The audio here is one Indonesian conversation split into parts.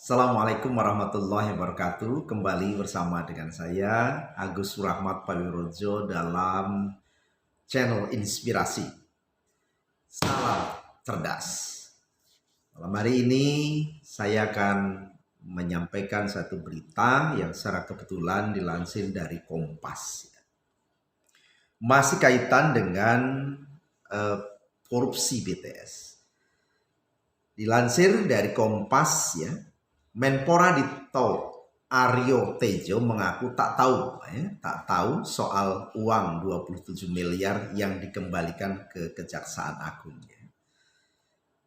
Assalamualaikum warahmatullahi wabarakatuh. Kembali bersama dengan saya Agus Rahmat Pawirojo dalam channel Inspirasi. Salam cerdas. Malam hari ini saya akan menyampaikan satu berita yang secara kebetulan dilansir dari Kompas. Masih kaitan dengan korupsi BTS. Dilansir dari Kompas ya. Menpora Dito Aryo Tejo mengaku tak tahu soal uang 27 miliar yang dikembalikan ke Kejaksaan Agung.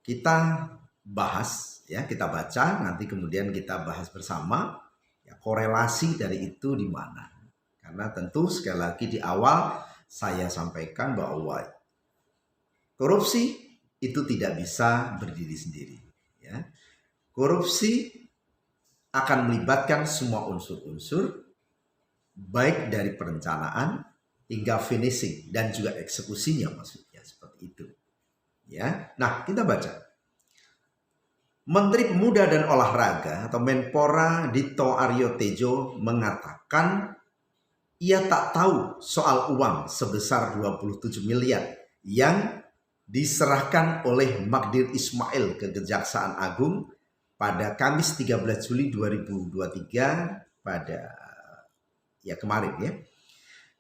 Kita bahas ya, kita baca nanti kemudian kita bahas bersama ya, korelasi dari itu di mana. Karena tentu sekali lagi di awal saya sampaikan bahwa korupsi itu tidak bisa berdiri sendiri ya. Korupsi akan melibatkan semua unsur-unsur, baik dari perencanaan hingga finishing dan juga eksekusinya, maksudnya seperti itu. Ya, nah kita baca. Menteri Pemuda dan Olahraga atau Menpora Dito Aryo Tejo mengatakan ia tak tahu soal uang sebesar 27 miliar yang diserahkan oleh Magdir Ismail ke Kejaksaan Agung pada Kamis 13 Juli 2023 pada kemarin ya.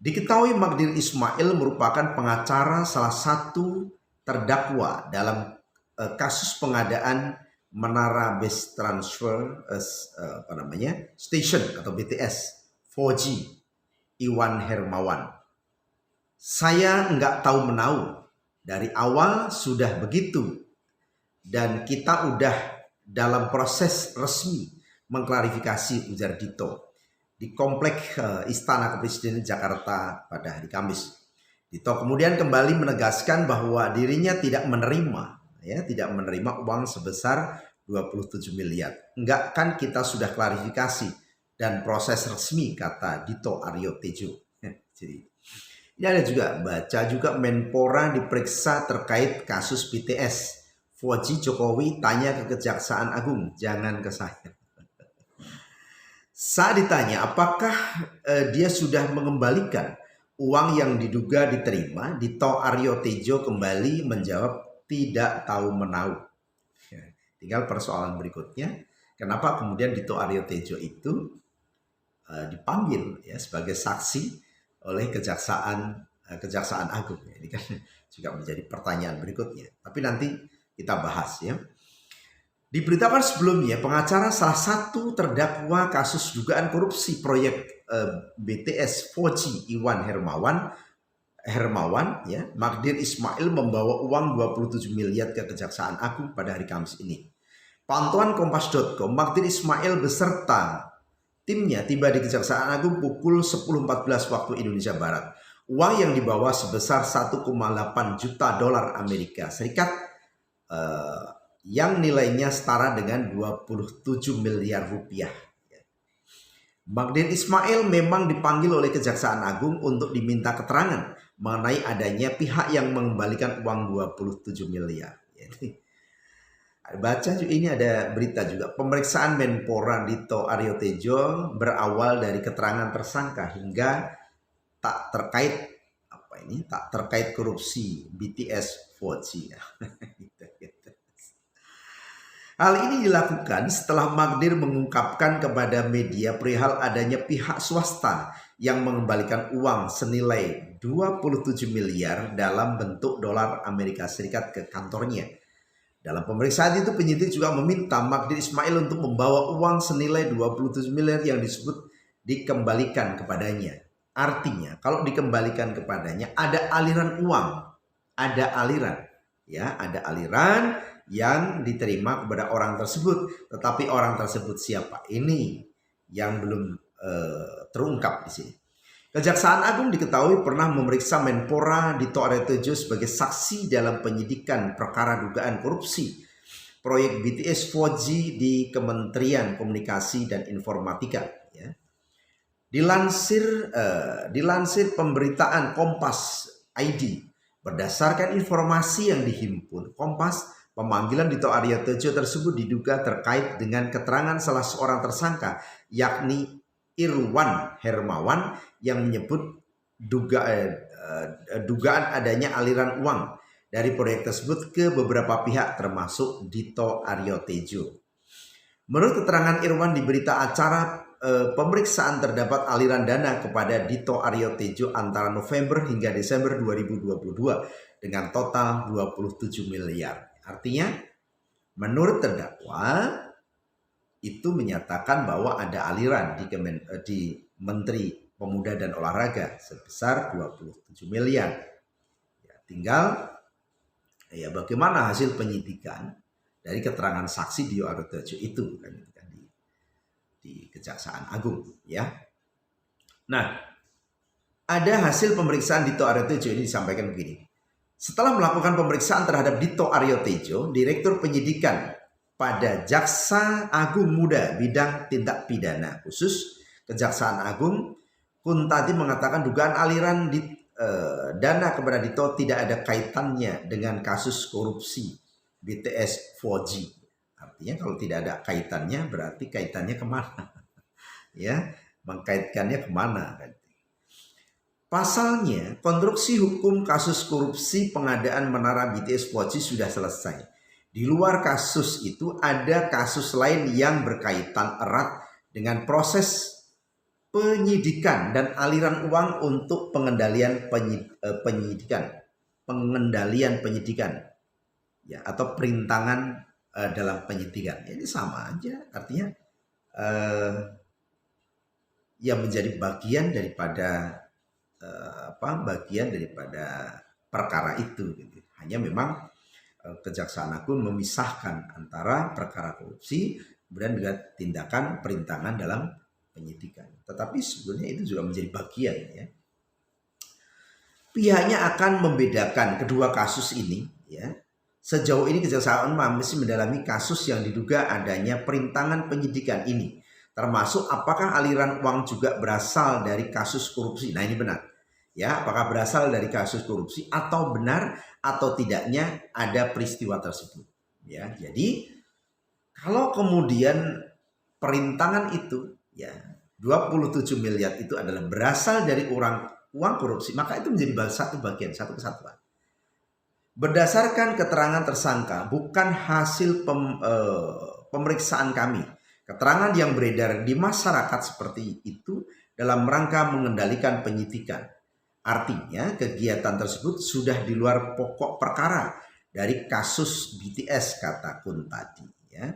Diketahui Magdir Ismail merupakan pengacara salah satu terdakwa dalam kasus pengadaan Menara Base Transfer Station atau BTS 4G Iwan Hermawan. Saya nggak tahu menau, dari awal sudah begitu dan kita udah dalam proses resmi mengklarifikasi, ujar Dito di Komplek Istana Kepresidenan Jakarta pada hari Kamis. Dito kemudian kembali menegaskan bahwa dirinya tidak menerima uang sebesar 27 miliar. Enggak, kan kita sudah klarifikasi dan proses resmi, kata Dito Aryo Tejo. Jadi ini ada juga, baca juga Menpora diperiksa terkait kasus BTS. 4G Jokowi tanya ke Kejaksaan Agung, jangan ke saya. Saat ditanya apakah dia sudah mengembalikan uang yang diduga diterima, Dito Aryo Tejo kembali menjawab tidak tahu menau. Ya, tinggal persoalan berikutnya, kenapa kemudian Dito Aryo Tejo itu dipanggil ya sebagai saksi oleh Kejaksaan Agung. Ini kan juga menjadi pertanyaan berikutnya. Tapi nanti kita bahas ya. Diberitakan sebelumnya pengacara salah satu terdakwa kasus dugaan korupsi proyek BTS 4G Iwan Hermawan ya, Magdir Ismail membawa uang 27 miliar ke Kejaksaan Agung pada hari Kamis ini. Pantauan Kompas.com, Magdir Ismail beserta timnya tiba di Kejaksaan Agung pukul 10.14 waktu Indonesia Barat. Uang yang dibawa sebesar 1,8 juta dolar Amerika Serikat yang nilainya setara dengan 27 miliar rupiah. Magdir Ismail memang dipanggil oleh Kejaksaan Agung untuk diminta keterangan mengenai adanya pihak yang mengembalikan uang 27 miliar. Baca juga, ini ada berita juga. Pemeriksaan Menpora Dito Aryo Tejo berawal dari keterangan tersangka hingga tak terkait korupsi BTS 4G. Hal ini dilakukan setelah Magdir mengungkapkan kepada media perihal adanya pihak swasta yang mengembalikan uang senilai 27 miliar dalam bentuk dolar Amerika Serikat ke kantornya. Dalam pemeriksaan itu penyidik juga meminta Magdir Ismail untuk membawa uang senilai 27 miliar yang disebut dikembalikan kepadanya. Artinya kalau dikembalikan kepadanya ada aliran uang, ada aliran yang diterima kepada orang tersebut, tetapi orang tersebut siapa? Ini yang belum terungkap di sini. Kejaksaan Agung diketahui pernah memeriksa Menpora Dito Aryo Tejo sebagai saksi dalam penyidikan perkara dugaan korupsi proyek BTS 4G di Kementerian Komunikasi dan Informatika. Ya. Dilansir pemberitaan Kompas ID, berdasarkan informasi yang dihimpun, Kompas Pemanggilan Dito Aryo Tejo tersebut diduga terkait dengan keterangan salah seorang tersangka, yakni Irwan Hermawan, yang menyebut dugaan adanya aliran uang dari proyek tersebut ke beberapa pihak termasuk Dito Aryo Tejo. Menurut keterangan Irwan di berita acara pemeriksaan, terdapat aliran dana kepada Dito Aryo Tejo antara November hingga Desember 2022 dengan total 27 miliar. Artinya menurut terdakwa itu menyatakan bahwa ada aliran di Menteri Pemuda dan Olahraga sebesar 27 miliar. Ya, tinggal ya bagaimana hasil penyidikan dari keterangan saksi Dito Aryo Tejo itu kan di Kejaksaan Agung ya. Nah, ada hasil pemeriksaan Dito Aryo Tejo ini disampaikan begini. Setelah melakukan pemeriksaan terhadap Dito Aryo Tejo, Direktur Penyidikan pada Jaksa Agung Muda Bidang Tindak Pidana Khusus Kejaksaan Agung, Kuntadi, mengatakan dugaan aliran dana kepada Dito tidak ada kaitannya dengan kasus korupsi BTS 4G. Artinya kalau tidak ada kaitannya berarti kaitannya kemana? Ya, mengkaitkannya kemana? Pasalnya, konstruksi hukum kasus korupsi pengadaan menara BTS 4G sudah selesai. Di luar kasus itu ada kasus lain yang berkaitan erat dengan proses penyidikan dan aliran uang untuk pengendalian penyidikan ya, atau perintangan dalam penyidikan. Ini sama aja, artinya yang menjadi bagian daripada perkara itu gitu. Hanya memang Kejaksaan Agung memisahkan antara perkara korupsi kemudian dengan tindakan perintangan dalam penyidikan. Tetapi sebenarnya itu juga menjadi bagian ya. Pihaknya akan membedakan kedua kasus ini ya. Sejauh ini Kejaksaan masih mendalami kasus yang diduga adanya perintangan penyidikan ini, termasuk apakah aliran uang juga berasal dari kasus korupsi. Nah, ini benar. Ya, apakah berasal dari kasus korupsi atau benar atau tidaknya ada peristiwa tersebut. Ya, jadi kalau kemudian perintangan itu ya 27 miliar itu adalah berasal dari uang korupsi, maka itu menjadi satu kesatuan. Berdasarkan keterangan tersangka, bukan hasil pemeriksaan kami, keterangan yang beredar di masyarakat seperti itu dalam rangka mengendalikan penyidikan. Artinya kegiatan tersebut sudah di luar pokok perkara dari kasus BTS, kata Kuntadi. Ya.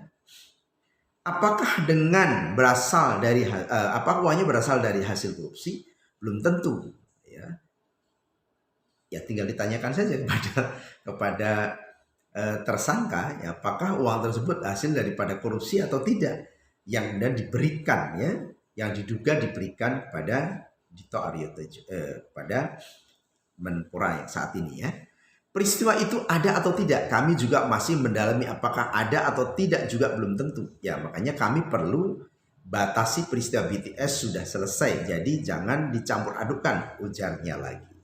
Apakah dengan berasal dari apakah uangnya berasal dari hasil korupsi? Belum tentu. Ya tinggal ditanyakan saja kepada tersangka, ya, apakah uang tersebut hasil daripada korupsi atau tidak, yang kemudian diberikan ya, yang diduga diberikan kepada Dito Aryo Tejo pada Menpora yang saat ini ya. Peristiwa itu ada atau tidak, kami juga masih mendalami apakah ada atau tidak juga belum tentu. Ya makanya kami perlu batasi peristiwa BTS sudah selesai. Jadi jangan dicampur adukan, ujarnya lagi.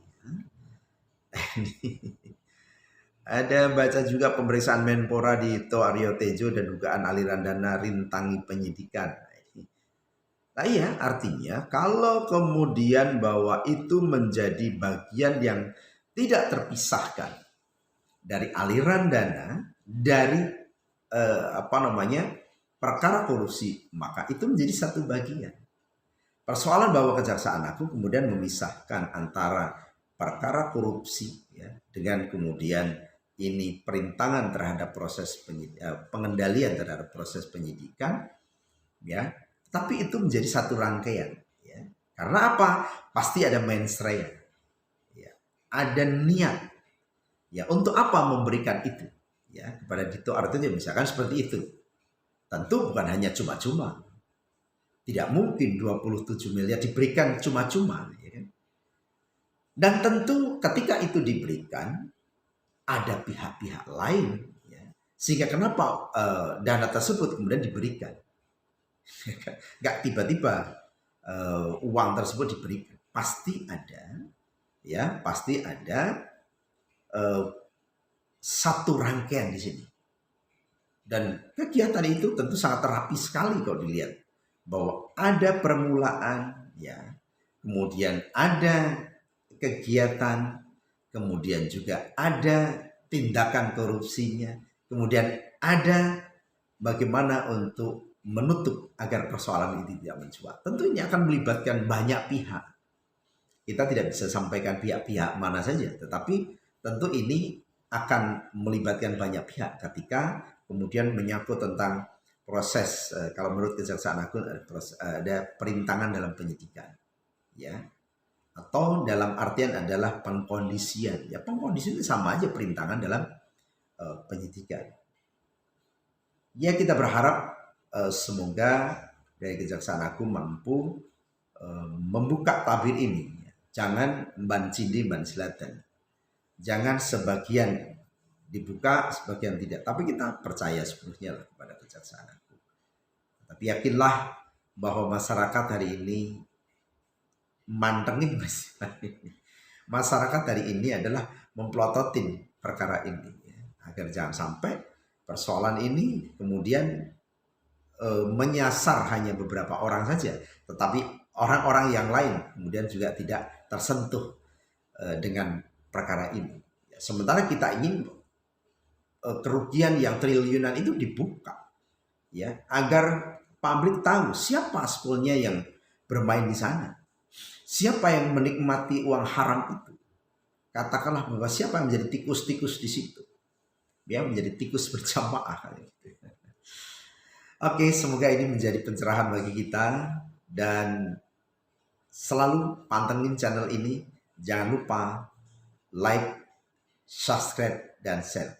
Ada baca juga pemeriksaan Menpora Dito Aryo Tejo dan dugaan aliran dana rintangi penyidikan. Nah iya, artinya kalau kemudian bahwa itu menjadi bagian yang tidak terpisahkan dari aliran dana dari perkara korupsi, maka itu menjadi satu bagian. Persoalan bahwa Kejaksaan Agung kemudian memisahkan antara perkara korupsi ya, dengan kemudian ini perintangan terhadap proses pengendalian terhadap proses penyidikan ya. Tapi itu menjadi satu rangkaian, ya. Karena apa? Pasti ada mens rea, ya. Ada niat, ya. Untuk apa memberikan itu, ya, kepada Dito Aryo Tejo misalkan seperti itu. Tentu bukan hanya cuma-cuma. Tidak mungkin 27 miliar diberikan cuma-cuma, ya kan? Dan tentu ketika itu diberikan, ada pihak-pihak lain, ya. Sehingga kenapa dana tersebut kemudian diberikan? Nggak tiba-tiba uang tersebut diberikan, pasti ada ya, pasti ada satu rangkaian di sini Dan kegiatan itu tentu sangat terapi sekali kalau dilihat bahwa ada permulaan, ya, kemudian ada kegiatan, kemudian juga ada tindakan korupsinya, kemudian ada bagaimana untuk menutup agar persoalan ini tidak mencuat. Tentu ini akan melibatkan banyak pihak. Kita tidak bisa sampaikan pihak-pihak mana saja, tetapi tentu ini akan melibatkan banyak pihak ketika kemudian menyangkut tentang proses, kalau menurut Kejaksaan Agung ada perintangan dalam penyidikan, ya, atau dalam artian adalah pengkondisian. Ya, pengkondisian itu sama aja perintangan dalam penyidikan. Ya, kita berharap semoga dari Kejaksaan Agung mampu membuka tabir ini. Jangan ban cindi ban silatan. Jangan sebagian dibuka, sebagian tidak. Tapi kita percaya sepenuhnya kepada Kejaksaan Agung. Tapi yakinlah bahwa masyarakat hari ini mantengin mas. Masyarakat hari ini adalah memplototin perkara ini, ya, agar jangan sampai persoalan ini kemudian menyasar hanya beberapa orang saja, tetapi orang-orang yang lain kemudian juga tidak tersentuh dengan perkara ini. Sementara kita ingin kerugian yang triliunan itu dibuka, ya, agar publik tahu siapa sebetulnya yang bermain di sana, siapa yang menikmati uang haram itu. Katakanlah bahwa siapa yang menjadi tikus-tikus di situ, dia menjadi tikus berjamaah. Oke, semoga ini menjadi pencerahan bagi kita dan selalu pantengin channel ini. Jangan lupa like, subscribe, dan share.